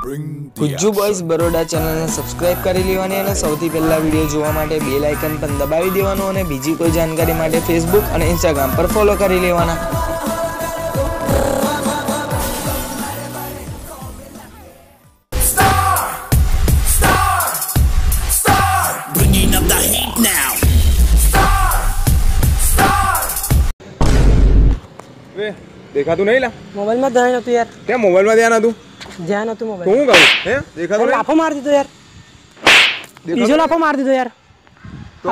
Gujju boys Baroda ચેનલને subscribe કરી લેવાની અને સૌથી પહેલા વિડીયો જોવા માટે બેલ આઇકન પણ દબાવી દેવાનું અને બીજી કોઈ જાણકારી માટે ફેસબુક અને ઇન્સ્ટાગ્રામ પર ફોલો કરી લેવાના. દેખાતું નહીં લા મોબાઈલ માં ધ્યાન હતું યાર. તે મોબાઈલ માં ધ્યાન હતું? ધ્યાન હતું મોબાઈલ. શું કરું? હે દેખાતું નહીં? લાફો મારી દીધો યાર. બીજો લાફો મારી દીધો યાર.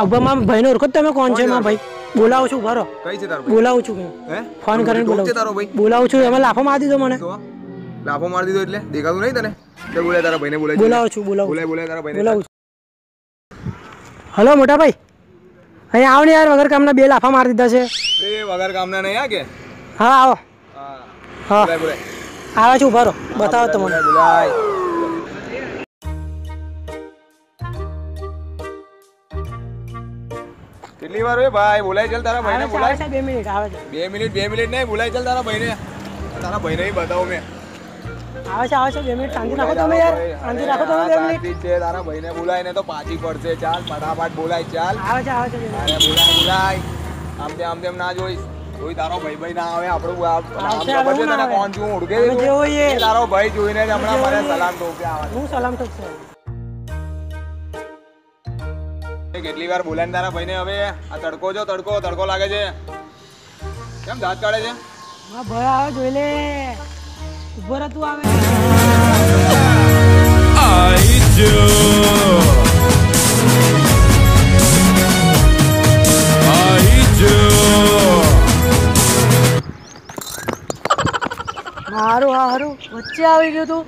અબ્બા માં ભાઈનો ઓળખો તમે કોણ છે? માં ભાઈ બોલાવું છું ભરો. કઈ છે તારો ભાઈ? બોલાવું છું હું. હે ફોન કરીને બોલાવું. તારો ભાઈ બોલાવું છું. એમાં લાફો મારી દીધો મને. તો લાફો મારી દીધો એટલે દેખાતું નહીં તને? તે બોલાય તારા ભાઈને બોલાય. બોલાવું છું. બોલાય તારા ભાઈને બોલાવું છું. હલો મોટા ભાઈ, અહીંયા આવો ને યાર. વગર કામના બે લાફા મારી દીધા છે. એ વગર કામના નહીં આ કે? હા આવો. હા બોલાય આવે છે. ઉભા રહો, બતાવો તમને. બોલાય કેટલી વાર હે ભાઈ? બોલાય ચાલ તારા ભાઈને બોલાય. 2 મિનિટ આવે છે. 2 મિનિટ નહીં, બોલાય ચાલ તારા ભાઈને. તારા ભાઈને બતાવું મેં. આવે છે 2 મિનિટ. શાંતિ રાખો તમે યાર. શાંતિ રાખો તમે 2 મિનિટ. શાંતિ છે. તારા ભાઈને બોલાય ને તો પાછી પડશે. ચાલ ફટાફટ બોલાય ચાલ. આવે છે. અરે બોલાય. આમ તેમ ના જોઈશ. કોઈ તારો ભાઈ ના આવે. આપણું નામ કોણ છું ઓળખે? તારો ભાઈ જોઈને જ હમણાં મારે સલામ ઠોક્યા. હું સલામ ઠોકશે. કેટલી વાર બોલાય તારા ભાઈને? હવે આ તડકો લાગે છે. કેમ દાંત કાઢે છે? હા ભાઈ આવે જોઈ લે. ઉભો રહે તું. આવે હારું વચ્ચે આવી ગયું તું.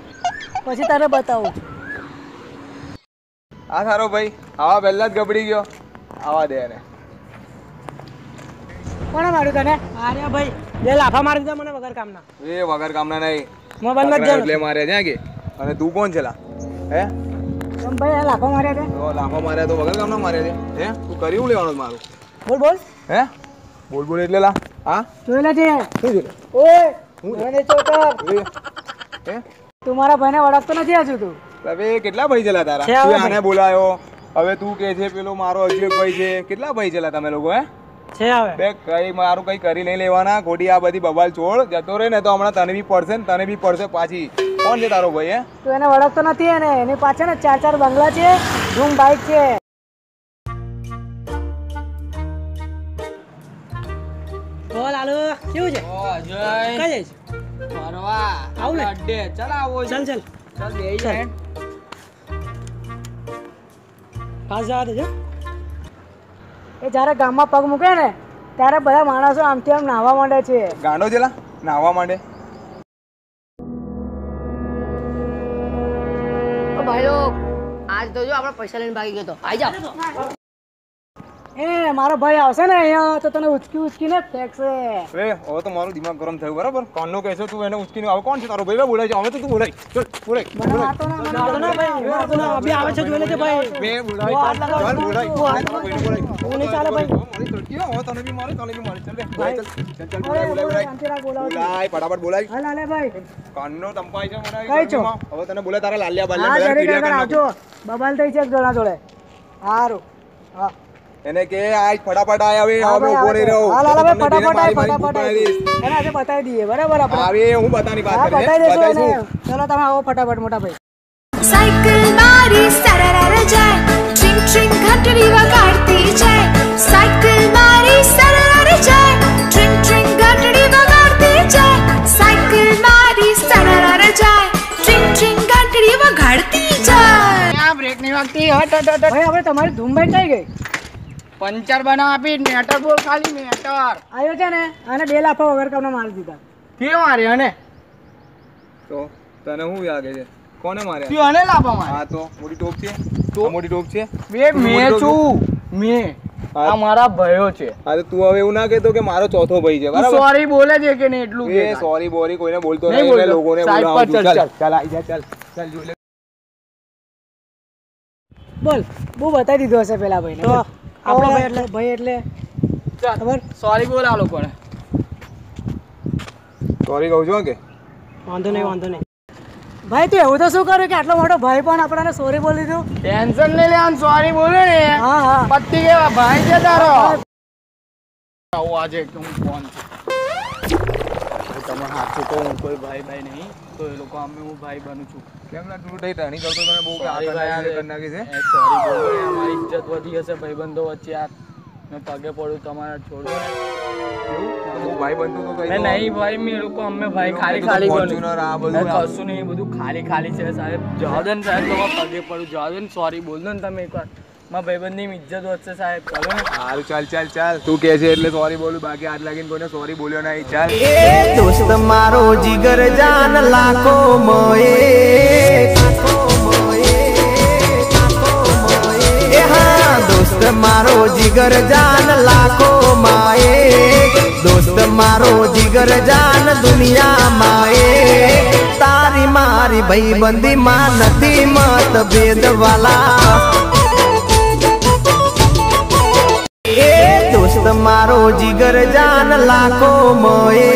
પછી તારે બતાવું. આ સારો ભાઈ આવા પહેલા જ ગબડી ગયો. આવા દે એને. કોણે માર્યું તને? અરે ભાઈ બે લાફા મારી દીધા મને વગર કામના. એ વગર કામના નહીં, મોબાઈલ માં જ એટલે મારે ત્યાં કે. અને તું કોણ છે લા? હે તમ ભાઈ લાફા માર્યા છે? તો લાફા માર્યા તો વગર કામના માર્યા છે? હે તું કર્યું લેવાનું મારું? બોલ. હે બોલ એટલે લા. હા જોઈ લે છે. શું છે? ઓય મને ચોકર. હે તું મારા ભાઈને ઓળખતો નથી હજુ તું? હવે કેટલા ભાઈ છે તારા? તું આને બોલાયો, હવે તું કે છે પેલો મારો હજુ એક ભાઈ છે. કેટલા ભાઈ છે તમે લોકો? હે છે હવે બે કઈ મારું કઈ કરી નહીં લેવાના. ખોટી આ બધી બબાલ છોડ. જતો રહે ને તો હમણાં તને બી પડશે ને તને બી પડશે પાછી. કોણ છે તારો ભાઈ? હે તું એને ઓળખતો નથી? એને એની પાછળ ને 4 બંગલા છે, રૂમ બાઈક છે. બોલ આલુ કેવું છે? ઓ જય કઈ જઈશ? પરવા આવ ને અડ્ડે ચાલ આવો ચાલ બેહી જાય. પાસ જવા દેજો. એ જ્યારે ગામમાં પગ મૂકે ને ત્યારે બધા માણસો આમથી આમ નાહવા માંડે છે. ગાંડો છે લા? નાહવા માંડે? ઓ ભાઈ લોગ, આજ તો જો આપણે પૈસા લઈને ભાગી ગયો તો. આઈ જાઓ. એ મારો ભાઈ આવશે ને અહીંયા તો તને ઉચકીને ફેંકશે. હવે તો મારું દિમાગ ગરમ થયું. બરાબર કોણનો કહેશો તું એને ઉચકીને? હવે કોણ છે તારો ભાઈ? બોલાય છે. હવે તો તું બોલાય. ચલ બોલાય. મને મારતો ના ભાઈ. અભી આવે છે જોઈ લેજે ભાઈ. બે બોલાય. ચાલ બોલાય. હું નહીં ચાલે ભાઈ. મારી તડકી હો. તને બી મારે. ચાલ બે ચાલ બોલાય. ફટાફટ બોલાય. હાલે ભાઈ. કાનનો તંપાઈ છે મને. કઈ છો? હવે તને બોલે તારા લાલિયા હા બાલિયા જરી બધા કર આવજો. બબાલ થઈ છે એક જણા જોડે. હારું. હા એને કે આજ ફટાફટ આય. હવે હવે ઉભો રહી રહ્યો. હાલ ભાઈ ફટાફટ એને આજે બતાવી દઈએ. બરાબર આપણે હવે હું બતાની વાત હા કરી બતાવી દેશું બતાઈશું. એને. ચલો તમે આવો ફટાફટ મોટા ભાઈ. સાયકલ મારી સરરર જાય, ટ્રિંગ ટ્રિંગ ઘંટડી વગાડતી જાય. સાયકલ મારી સરરર જાય, ટ્રિંગ ટ્રિંગ ઘંટડી વગાડતી જાય. સાયકલ મારી સરરર જાય, ટ્રિંગ ટ્રિંગ ઘંટડી વગાડતી જાય. આ બ્રેક નહીં વાગતી. હટ ભાઈ આપણે તમારી ધૂમ ભાઈ થઈ ગઈ. પંચર બનાવ આપી. મેટર બોલ ખાલી મેટર. આવ્યો છે ને આને 2 લાફા વગર કામના મારી દીધા. કે મારે અને તો તને શું લાગે છે? કોને માર્યા? તું અને લાપા મારે. હા તો મોટી ટોપ છે. આ મોટી ટોપ છે. બે મેં છું. મેં આ મારા ભાઈઓ છે. હા તો તું હવે એવું ના કહેતો કે મારો ચોથો ભાઈ છે. બરાબર સોરી બોલે છે કે નહીં એટલું એ સોરી બોરી કોઈને બોલતો નહીં નહીં. બોલતો. લોકોને સાઈડ પર બોલાવું છું. ચાલ, ચાલ ચાલ આઈ જા. ચાલ જોઈ લે. બોલ બહુ બતાવી દીધું હશે પેલા ભાઈને. તો આપણો ભાઈ એટલે ખબર. સોરી બોલ આ લોકોને. સોરી કહું છું કે વાંધો નહીં ભાઈ તું એવું તો શું કર્યું કે આટલો મોટો ભાઈ પણ આપણને સોરી બોલી દીધું? ટેન્શન નહીં લે, સોરી બોલે ને હા હા પત્તી કેવા ભાઈ છે તારો. આવું આજે એકદમ ફોન છે તમે સાચું કહો, હું કોઈ ભાઈ નહીં તો એ લોકો અમે હું ભાઈ બનું છું. કેમ ના તું ટણી કરતો તને બહુ Sorry આગળ ભાઈ, કરી નાખી છે. સોરી બોલો, અમારી ઇજ્જત વધી હશે ભાઈબંધો વચ્ચે. યાર મેં પગે પડું તમારા છોડો. બહુ ભાઈ બનતું તો કઈ નહીં ભાઈ, મેં લોકો અમે ભાઈ ખાલી તો ખાલી Fortuner આ બધું કશું નહીં, બધું ખાલી ખાલી છે સાહેબ. જવાદન સાહેબ તમારા પગે પડું, જવાદન સોરી બોલ દો ને તમે એકવાર. મારા ભાઈબંધની ઇજ્જત વધશે સાહેબ. ચાલો ને. સારું ચાલ તું કહે છે એટલે સોરી બોલું, બાકી આજ લાગીને કોઈને સોરી બોલ્યો નહીં. ચાલ दोस्त मारो जिगर जान लाखों मोए हाँ दोस्त मारो जिगर जान लाखों माए दोस्त मारो जिगर जान दुनिया माए तारी मारी भाई बंदी मां नदी मत भेद वाला दोस्त मारो जिगर जान लाखों मोए